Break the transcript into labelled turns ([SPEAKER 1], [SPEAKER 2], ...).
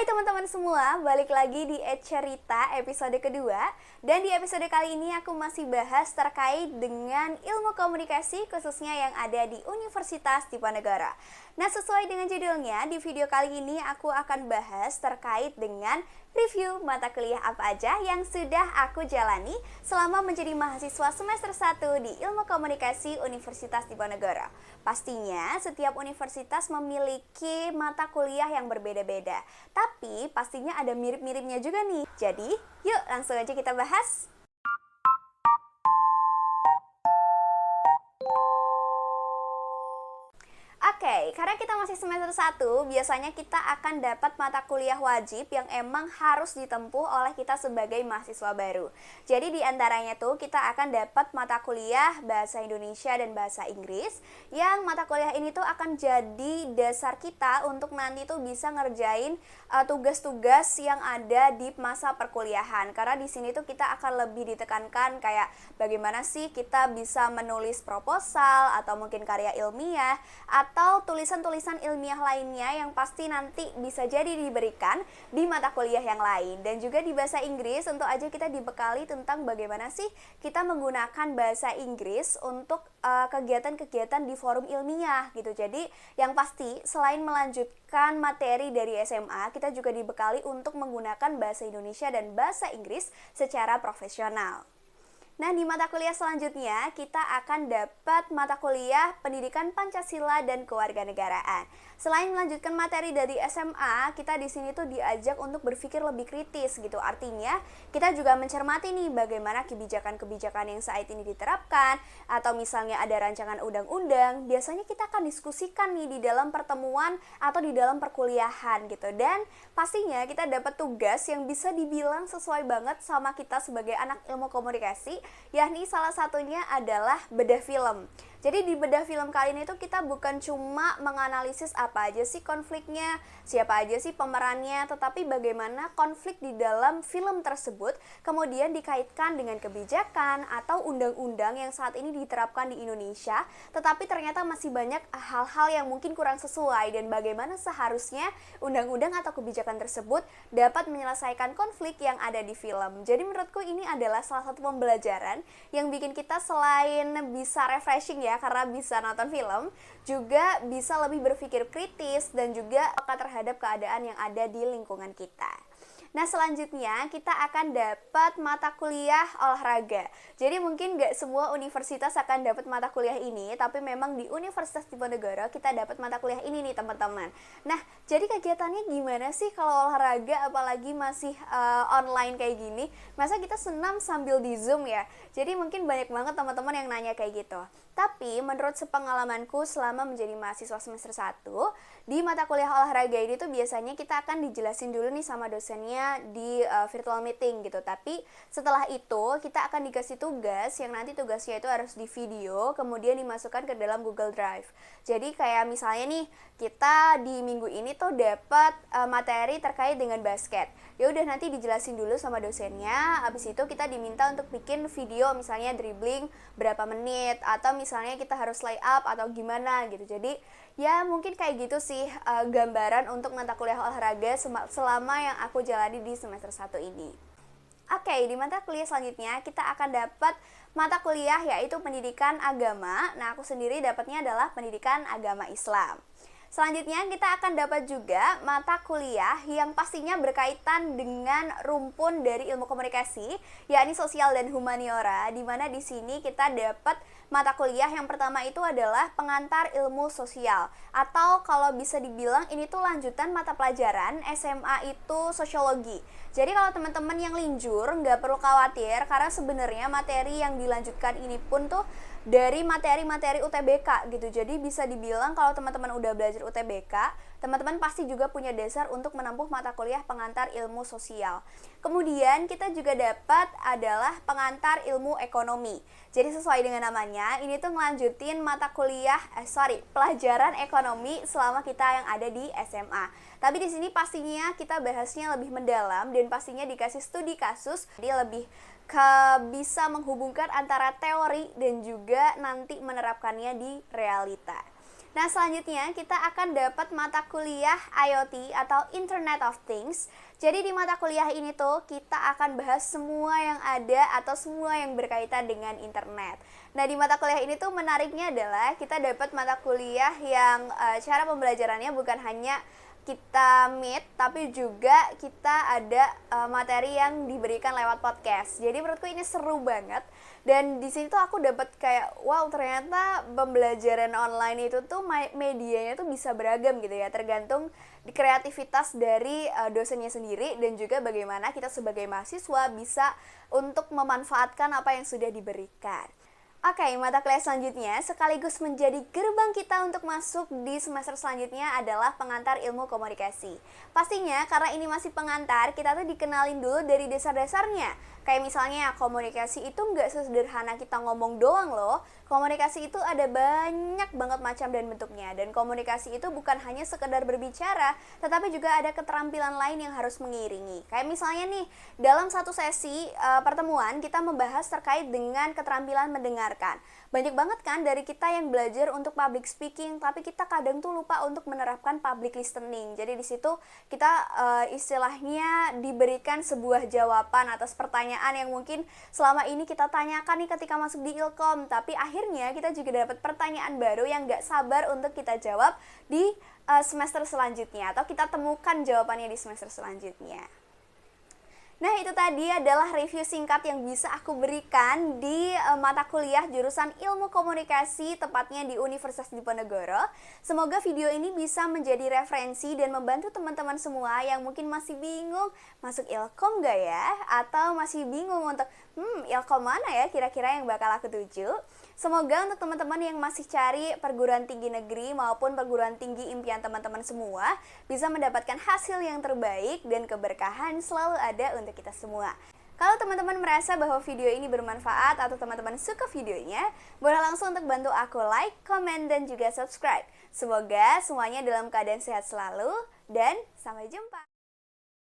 [SPEAKER 1] Hai teman-teman semua, balik lagi di Cerita episode kedua. Dan di episode kali ini aku masih bahas terkait dengan ilmu komunikasi khususnya yang ada di Universitas Diponegoro. Nah, sesuai dengan judulnya, di video kali ini aku akan bahas terkait dengan review mata kuliah apa aja yang sudah aku jalani selama menjadi mahasiswa semester 1 di Ilmu Komunikasi Universitas Diponegoro. Pastinya setiap universitas memiliki mata kuliah yang berbeda-beda, tapi pastinya ada mirip-miripnya juga nih. Jadi, yuk langsung aja kita bahas. Oke, karena kita masih semester 1, biasanya kita akan dapat mata kuliah wajib yang emang harus ditempuh oleh kita sebagai mahasiswa baru. Jadi di antaranya tuh kita akan dapat mata kuliah Bahasa Indonesia dan Bahasa Inggris, yang mata kuliah ini tuh akan jadi dasar kita untuk nanti tuh bisa ngerjain tugas-tugas yang ada di masa perkuliahan. Karena di sini tuh kita akan lebih ditekankan kayak bagaimana sih kita bisa menulis proposal atau mungkin karya ilmiah atau tulisan-tulisan ilmiah lainnya yang pasti nanti bisa jadi diberikan di mata kuliah yang lain. Dan juga di bahasa Inggris tentu aja kita dibekali tentang bagaimana sih kita menggunakan bahasa Inggris untuk kegiatan-kegiatan di forum ilmiah gitu. Jadi yang pasti selain melanjutkan materi dari SMA, kita juga dibekali untuk menggunakan bahasa Indonesia dan bahasa Inggris secara profesional. Nah, di mata kuliah selanjutnya kita akan dapat mata kuliah Pendidikan Pancasila dan Kewarganegaraan. Selain melanjutkan materi dari SMA, kita di sini tuh diajak untuk berpikir lebih kritis gitu. Artinya, kita juga mencermati nih bagaimana kebijakan-kebijakan yang saat ini diterapkan, atau misalnya ada rancangan undang-undang, biasanya kita akan diskusikan nih di dalam pertemuan atau di dalam perkuliahan gitu. Dan pastinya kita dapat tugas yang bisa dibilang sesuai banget sama kita sebagai anak ilmu komunikasi, yakni salah satunya adalah bedah film. Jadi di bedah film kali ini tuh kita bukan cuma menganalisis apa aja sih konfliknya, siapa aja sih pemerannya, tetapi bagaimana konflik di dalam film tersebut kemudian dikaitkan dengan kebijakan atau undang-undang yang saat ini diterapkan di Indonesia, tetapi ternyata masih banyak hal-hal yang mungkin kurang sesuai, dan bagaimana seharusnya undang-undang atau kebijakan tersebut dapat menyelesaikan konflik yang ada di film. Jadi menurutku ini adalah salah satu pembelajaran yang bikin kita selain bisa refreshing ya, karena bisa nonton film, juga bisa lebih berpikir kritis dan juga peka terhadap keadaan yang ada di lingkungan kita. Nah, selanjutnya kita akan dapat mata kuliah olahraga. Jadi mungkin gak semua universitas akan dapat mata kuliah ini, tapi memang di Universitas Diponegoro kita dapat mata kuliah ini nih teman-teman. Nah, jadi kegiatannya gimana sih kalau olahraga, apalagi masih online kayak gini? Masa kita senam sambil di Zoom ya? Jadi mungkin banyak banget teman-teman yang nanya kayak gitu. Tapi menurut sepengalamanku selama menjadi mahasiswa semester 1, di mata kuliah olahraga ini tuh biasanya kita akan dijelasin dulu nih sama dosennya di virtual meeting gitu. Tapi setelah itu kita akan dikasih tugas yang nanti tugasnya itu harus di video, kemudian dimasukkan ke dalam Google Drive. Jadi kayak misalnya nih, kita di minggu ini tuh dapat materi terkait dengan basket. Ya udah, nanti dijelasin dulu sama dosennya. Habis itu kita diminta untuk bikin video, misalnya dribbling berapa menit, atau misalnya kita harus lay up atau gimana gitu. Jadi ya mungkin kayak gitu sih gambaran untuk mata kuliah olahraga selama yang aku jalani di semester 1 ini. Oke, di mata kuliah selanjutnya kita akan dapat mata kuliah yaitu Pendidikan Agama. Nah, aku sendiri dapatnya adalah Pendidikan Agama Islam. Selanjutnya kita akan dapat juga mata kuliah yang pastinya berkaitan dengan rumpun dari ilmu komunikasi, yakni sosial dan humaniora, di mana di sini kita dapat mata kuliah yang pertama itu adalah pengantar ilmu sosial, atau kalau bisa dibilang ini tuh lanjutan mata pelajaran SMA itu sosiologi. Jadi kalau teman-teman yang linjur nggak perlu khawatir, karena sebenarnya materi yang dilanjutkan ini pun tuh dari materi-materi UTBK gitu. Jadi bisa dibilang kalau teman-teman udah belajar UTBK, teman-teman pasti juga punya dasar untuk menempuh mata kuliah pengantar ilmu sosial. Kemudian kita juga dapat adalah pengantar ilmu ekonomi. Jadi sesuai dengan namanya, ini tuh ngelanjutin mata kuliah, pelajaran ekonomi selama kita yang ada di SMA. Tapi di sini pastinya kita bahasnya lebih mendalam dan pastinya dikasih studi kasus, jadi lebih bisa menghubungkan antara teori dan juga nanti menerapkannya di realita. Nah, selanjutnya kita akan dapat mata kuliah IoT atau Internet of Things. Jadi di mata kuliah ini tuh kita akan bahas semua yang ada atau semua yang berkaitan dengan internet. Nah, di mata kuliah ini tuh menariknya adalah kita dapat mata kuliah yang cara pembelajarannya bukan hanya kita meet, tapi juga kita ada materi yang diberikan lewat podcast. Jadi menurutku ini seru banget. Dan di sini tuh aku dapat kayak wow, ternyata pembelajaran online itu tuh medianya tuh bisa beragam gitu ya, tergantung di kreativitas dari dosennya sendiri dan juga bagaimana kita sebagai mahasiswa bisa untuk memanfaatkan apa yang sudah diberikan. Oke, mata kuliah selanjutnya sekaligus menjadi gerbang kita untuk masuk di semester selanjutnya adalah pengantar ilmu komunikasi. Pastinya karena ini masih pengantar, kita tuh dikenalin dulu dari dasar-dasarnya. Kayak misalnya komunikasi itu nggak sesederhana kita ngomong doang loh. Komunikasi itu ada banyak banget macam dan bentuknya. Dan komunikasi itu bukan hanya sekedar berbicara, tetapi juga ada keterampilan lain yang harus mengiringi. Kayak misalnya nih, dalam satu sesi pertemuan kita membahas terkait dengan keterampilan mendengarkan. Banyak banget kan dari kita yang belajar untuk public speaking, tapi kita kadang tuh lupa untuk menerapkan public listening. Jadi di situ kita istilahnya diberikan sebuah jawaban atas pertanyaan yang mungkin selama ini kita tanyakan nih ketika masuk di Ilkom, tapi akhirnya kita juga dapat pertanyaan baru yang gak sabar untuk kita jawab di semester selanjutnya, atau kita temukan jawabannya di semester selanjutnya. Nah, itu tadi adalah review singkat yang bisa aku berikan di mata kuliah jurusan Ilmu Komunikasi, tepatnya di Universitas Diponegoro. Semoga video ini bisa menjadi referensi dan membantu teman-teman semua yang mungkin masih bingung masuk Ilkom gak ya? Atau masih bingung untuk, Ilkom mana ya kira-kira yang bakal aku tuju? Semoga untuk teman-teman yang masih cari perguruan tinggi negeri maupun perguruan tinggi impian teman-teman semua bisa mendapatkan hasil yang terbaik dan keberkahan selalu ada untuk kita semua. Kalau teman-teman merasa bahwa video ini bermanfaat atau teman-teman suka videonya, boleh langsung untuk bantu aku like, komen, dan juga subscribe. Semoga semuanya dalam keadaan sehat selalu dan sampai jumpa.